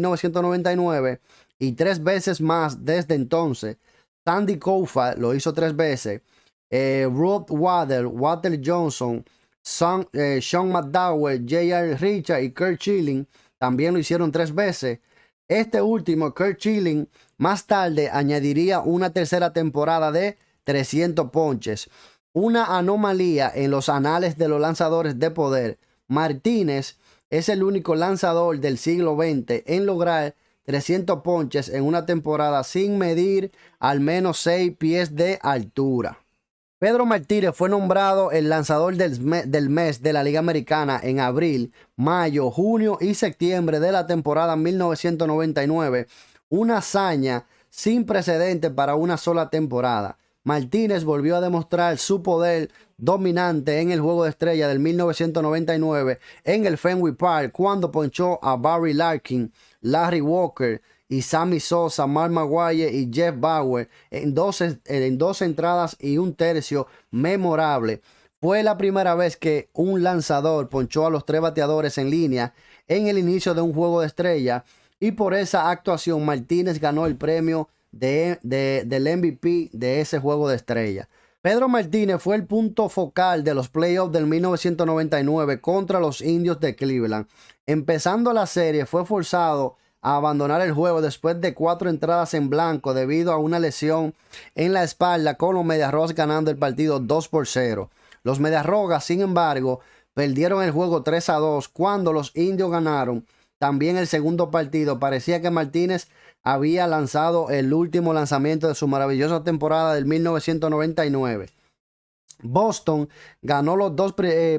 1999 y 3 veces más desde entonces. Sandy Koufax lo hizo 3 veces. Ruth Waddell, Walter Johnson, Sean McDowell, J.R. Richard y Curt Schilling también lo hicieron 3 veces. Este último, Curt Schilling, más tarde añadiría una tercera temporada de 300 ponches. Una anomalía en los anales de los lanzadores de poder. Martínez es el único lanzador del siglo XX en lograr 300 ponches en una temporada sin medir al menos 6 pies de altura. Pedro Martínez fue nombrado el lanzador del mes de la Liga Americana en abril, mayo, junio y septiembre de la temporada 1999, una hazaña sin precedentes para una sola temporada. Martínez volvió a demostrar su poder dominante en el Juego de Estrella del 1999 en el Fenway Park cuando ponchó a Barry Larkin, Larry Walker y Sammy Sosa, Mark Maguire y Jeff Bauer en dos entradas y un tercio memorable. Fue la primera vez que un lanzador ponchó a los 3 bateadores en línea en el inicio de un Juego de Estrella, y por esa actuación Martínez ganó el premio del MVP de ese Juego de Estrella. Pedro Martínez fue el punto focal de los playoffs del 1999 contra los Indios de Cleveland. Empezando la serie, fue forzado a abandonar el juego después de 4 entradas en blanco debido a una lesión en la espalda, con los Medias Rojas ganando el partido 2-0. Los Medias Rojas, sin embargo, perdieron el juego 3-2 cuando los Indios ganaron también el segundo partido. Parecía que Martínez había lanzado el último lanzamiento de su maravillosa temporada del 1999. Boston ganó los 2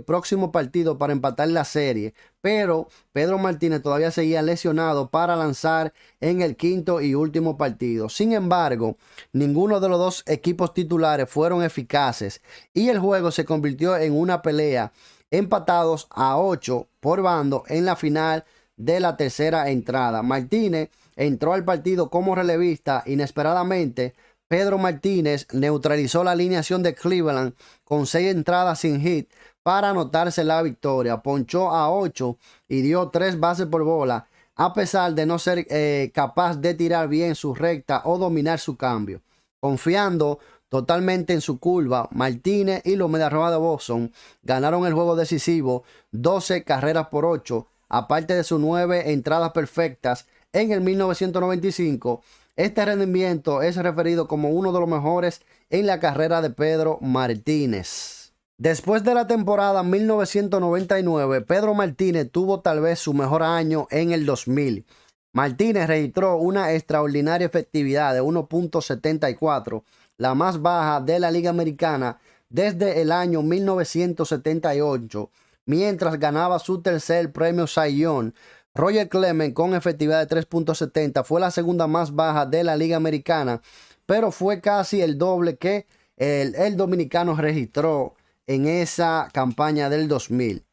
próximos partidos para empatar la serie, pero Pedro Martínez todavía seguía lesionado para lanzar en el quinto y último partido. Sin embargo, ninguno de los 2 equipos titulares fueron eficaces y el juego se convirtió en una pelea, empatados a 8 por bando en la final de la tercera entrada. Martínez entró al partido como relevista. Inesperadamente, Pedro Martínez neutralizó la alineación de Cleveland con 6 entradas sin hit para anotarse la victoria. Ponchó a 8 y dio 3 bases por bola, a pesar de no ser capaz de tirar bien su recta o dominar su cambio. Confiando totalmente en su curva, Martínez y los Medias Rojas de Boston ganaron el juego decisivo 12 carreras por 8, aparte de sus 9 entradas perfectas en el 1995. Este rendimiento es referido como uno de los mejores en la carrera de Pedro Martínez. Después de la temporada 1999, Pedro Martínez tuvo tal vez su mejor año en el 2000. Martínez registró una extraordinaria efectividad de 1.74, la más baja de la Liga Americana desde el año 1978, mientras ganaba su tercer premio Cy Young. Roger Clemens, con efectividad de 3.70, fue la segunda más baja de la Liga Americana, pero fue casi el doble que el dominicano registró en esa campaña del 2000.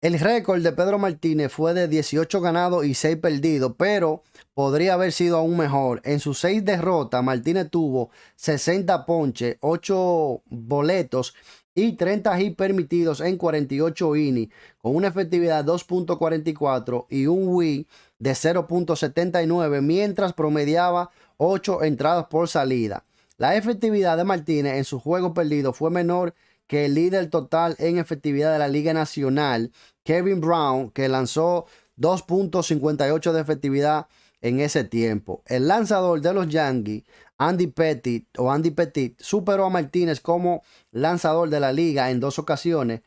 El récord de Pedro Martínez fue de 18 ganados y 6 perdidos, pero podría haber sido aún mejor. En sus 6 derrotas, Martínez tuvo 60 ponches, 8 boletos y 30 hits permitidos en 48 innings, con una efectividad de 2.44 y un WHIP de 0.79, mientras promediaba 8 entradas por salida. La efectividad de Martínez en su juego perdido fue menor que el líder total en efectividad de la Liga Nacional, Kevin Brown, que lanzó 2.58 de efectividad en ese tiempo. El lanzador de los Yankees, Andy Pettitte, superó a Martínez como lanzador de la liga en 2 ocasiones.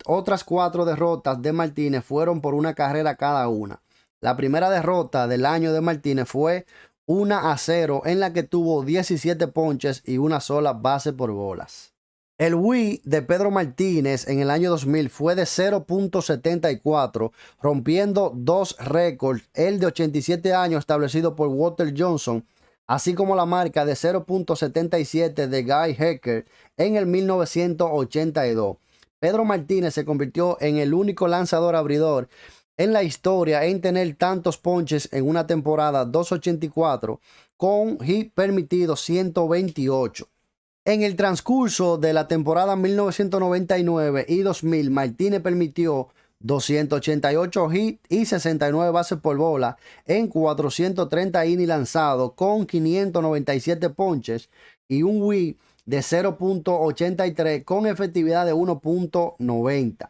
Otras 4 derrotas de Martínez fueron por una carrera cada una. La primera derrota del año de Martínez fue 1-0, en la que tuvo 17 ponches y una sola base por bolas. El WHIP de Pedro Martínez en el año 2000 fue de 0.74, rompiendo 2 récords, el de 87 años establecido por Walter Johnson, así como la marca de 0.77 de Guy Hecker en el 1982. Pedro Martínez se convirtió en el único lanzador abridor en la historia en tener tantos ponches en una temporada, 284, con hit permitido 128. En el transcurso de la temporada 1999 y 2000, Martínez permitió 288 hits y 69 bases por bola en 430 innings lanzados con 597 ponches y un WHIP de 0.83 con efectividad de 1.90.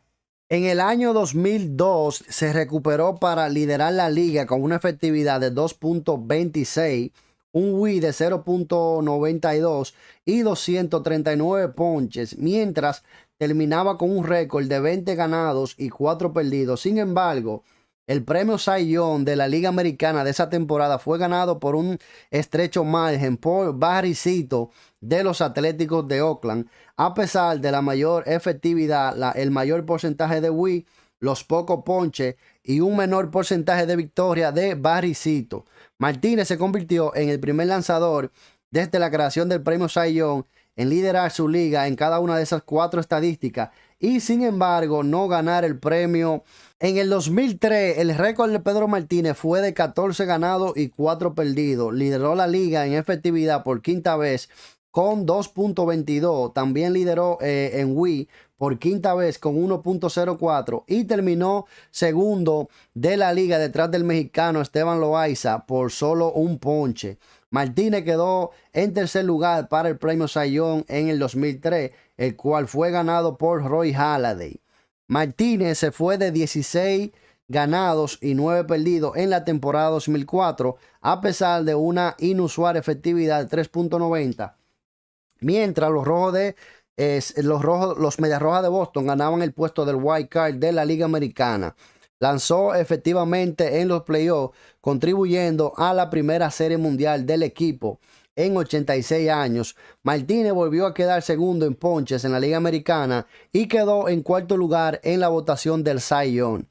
En el año 2002 se recuperó para liderar la liga con una efectividad de 2.26, un WHIP de 0.92 y 239 ponches, mientras terminaba con un récord de 20 ganados y 4 perdidos. Sin embargo, el premio Cy Young de la Liga Americana de esa temporada fue ganado por un estrecho margen por Barry Zito de los Atléticos de Oakland, a pesar de la mayor efectividad, el mayor porcentaje de WHIP, los pocos ponches y un menor porcentaje de victoria de Barry Zito. Martínez se convirtió en el primer lanzador desde la creación del premio Cy Young en liderar su liga en cada una de esas 4 estadísticas y sin embargo no ganar el premio. En el 2003 el récord de Pedro Martínez fue de 14 ganados y 4 perdidos. Lideró la liga en efectividad por quinta vez con 2.22. También lideró en WHIP por quinta vez con 1.04 y terminó segundo de la liga detrás del mexicano Esteban Loaiza por solo un ponche. Martínez quedó en tercer lugar para el premio Cy Young en el 2003, el cual fue ganado por Roy Halladay. Martínez se fue de 16 ganados y 9 perdidos en la temporada 2004, a pesar de una inusual efectividad de 3.90, mientras los Medias Rojas de Boston ganaban el puesto del wild card de la Liga Americana. Lanzó efectivamente en los playoffs, contribuyendo a la primera serie mundial del equipo en 86 años. Martínez volvió a quedar segundo en ponches en la Liga Americana y quedó en cuarto lugar en la votación del Cy Young.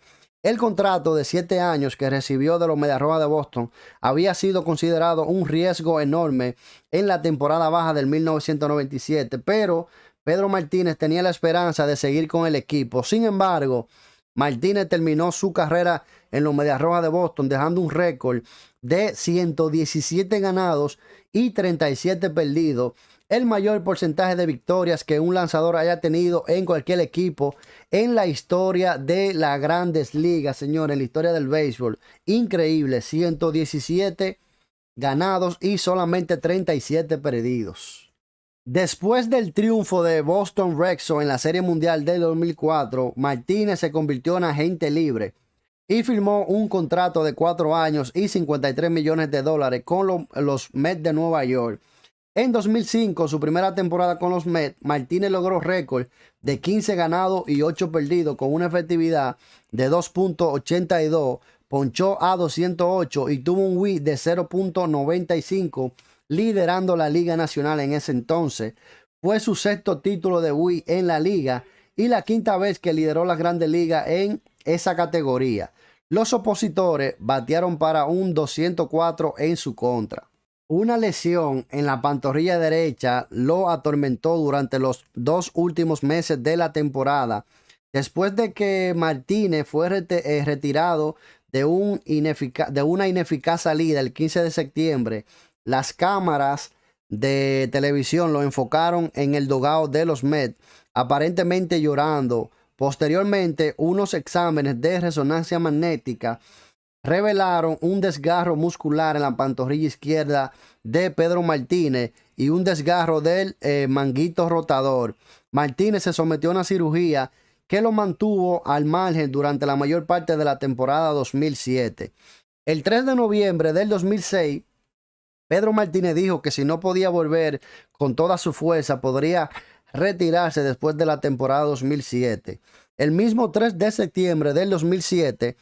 El contrato de 7 años que recibió de los Medias Rojas de Boston había sido considerado un riesgo enorme en la temporada baja del 1997, pero Pedro Martínez tenía la esperanza de seguir con el equipo. Sin embargo, Martínez terminó su carrera en los Medias Rojas de Boston dejando un récord de 117 ganados y 37 perdidos, el mayor porcentaje de victorias que un lanzador haya tenido en cualquier equipo en la historia de las Grandes Ligas, señores, en la historia del béisbol. Increíble, 117 ganados y solamente 37 perdidos. Después del triunfo de Boston Red Sox en la Serie Mundial del 2004, Martínez se convirtió en agente libre y firmó un contrato de 4 años y $53 millones con los Mets de Nueva York. En 2005, su primera temporada con los Mets, Martínez logró récord de 15 ganados y 8 perdidos con una efectividad de 2.82, ponchó a 208 y tuvo un WHIP de 0.95, liderando la Liga Nacional en ese entonces. Fue su sexto título de WHIP en la liga y la quinta vez que lideró las Grandes Ligas en esa categoría. Los opositores batearon para un 204 en su contra. Una lesión en la pantorrilla derecha lo atormentó durante los 2 últimos meses de la temporada. Después de que Martínez fue retirado de una ineficaz salida el 15 de septiembre, las cámaras de televisión lo enfocaron en el dugout de los Mets, aparentemente llorando. Posteriormente, unos exámenes de resonancia magnética revelaron un desgarro muscular en la pantorrilla izquierda de Pedro Martínez y un desgarro del manguito rotador. Martínez se sometió a una cirugía que lo mantuvo al margen durante la mayor parte de la temporada 2007. El 3 de noviembre del 2006, Pedro Martínez dijo que si no podía volver con toda su fuerza, podría retirarse después de la temporada 2007. El mismo 3 de septiembre del 2007,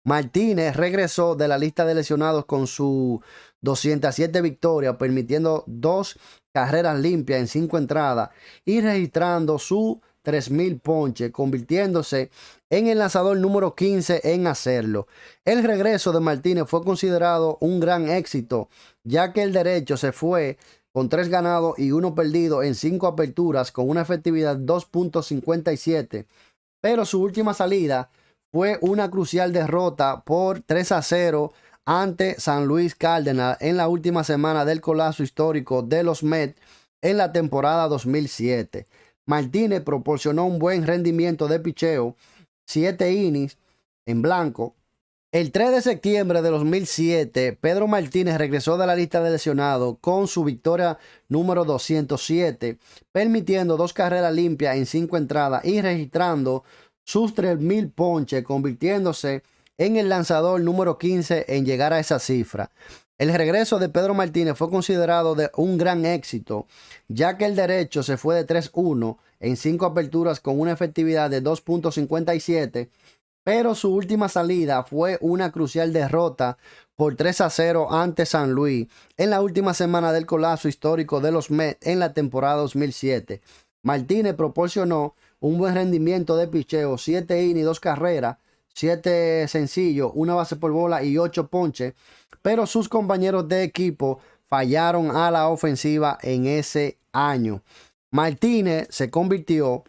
Martínez regresó de la lista de lesionados con su 207 victorias, permitiendo 2 carreras limpias en 5 entradas y registrando su 3,000 ponches, convirtiéndose en el lanzador número 15 en hacerlo. El regreso de Martínez fue considerado un gran éxito, ya que el derecho se fue con 3 ganados y 1 perdido en 5 aperturas con una efectividad 2.57, pero su última salida fue una crucial derrota por 3-0 ante San Luis Cardinals en la última semana del colapso histórico de los Mets en la temporada 2007. Martínez proporcionó un buen rendimiento de picheo, 7 innings en blanco. El 3 de septiembre de 2007, Pedro Martínez regresó de la lista de lesionados con su victoria número 207, permitiendo 2 carreras limpias en 5 entradas y registrando sus 3,000 ponches, convirtiéndose en el lanzador número 15 en llegar a esa cifra. El regreso de Pedro Martínez fue considerado de un gran éxito, ya que el derecho se fue de 3-1 en 5 aperturas con una efectividad de 2.57, pero su última salida fue una crucial derrota por 3-0 ante San Luis en la última semana del colapso histórico de los Mets en la temporada 2007. Martínez proporcionó un buen rendimiento de picheo, 7 innings, 2 carreras, 7 sencillos, 1 base por bola y 8 ponches, pero sus compañeros de equipo fallaron a la ofensiva en ese año. Martínez se convirtió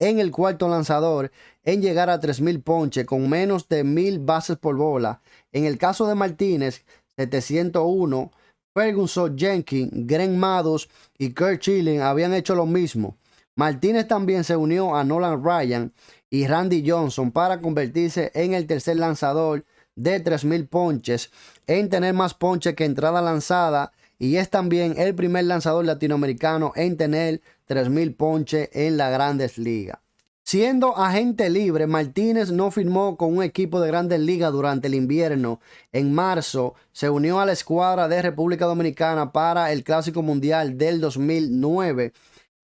en el cuarto lanzador en llegar a 3,000 ponches con menos de 1,000 bases por bola. En el caso de Martínez, 701, Ferguson Jenkins, Greg Maddux y Curt Schilling habían hecho lo mismo. Martínez también se unió a Nolan Ryan y Randy Johnson para convertirse en el tercer lanzador de 3,000 ponches en tener más ponches que entrada lanzada, y es también el primer lanzador latinoamericano en tener 3,000 ponches en las Grandes Ligas. Siendo agente libre, Martínez no firmó con un equipo de Grandes Ligas durante el invierno. En marzo se unió a la escuadra de República Dominicana para el Clásico Mundial del 2009.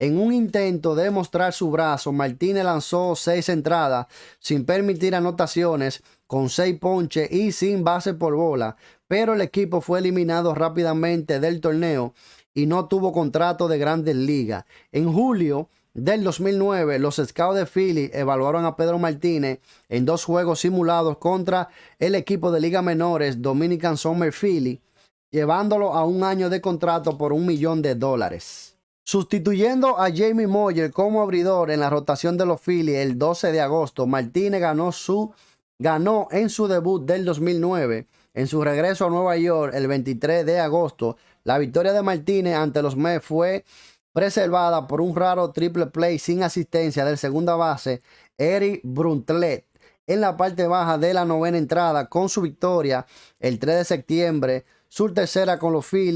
En un intento de mostrar su brazo, Martínez lanzó 6 entradas sin permitir anotaciones, con 6 ponches y sin base por bola, pero el equipo fue eliminado rápidamente del torneo y no tuvo contrato de Grandes Ligas. En julio del 2009, los scouts de Philly evaluaron a Pedro Martínez en 2 juegos simulados contra el equipo de ligas menores Dominican Summer Philly, llevándolo a un año de contrato por $1 millón. Sustituyendo a Jamie Moyer como abridor en la rotación de los Phillies el 12 de agosto, Martínez ganó en su debut del 2009. En su regreso a Nueva York el 23 de agosto, la victoria de Martínez ante los Mets fue preservada por un raro triple play sin asistencia del segunda base Eric Bruntlett en la parte baja de la 9ª entrada. Con su victoria el 3 de septiembre, su tercera con los Phillies,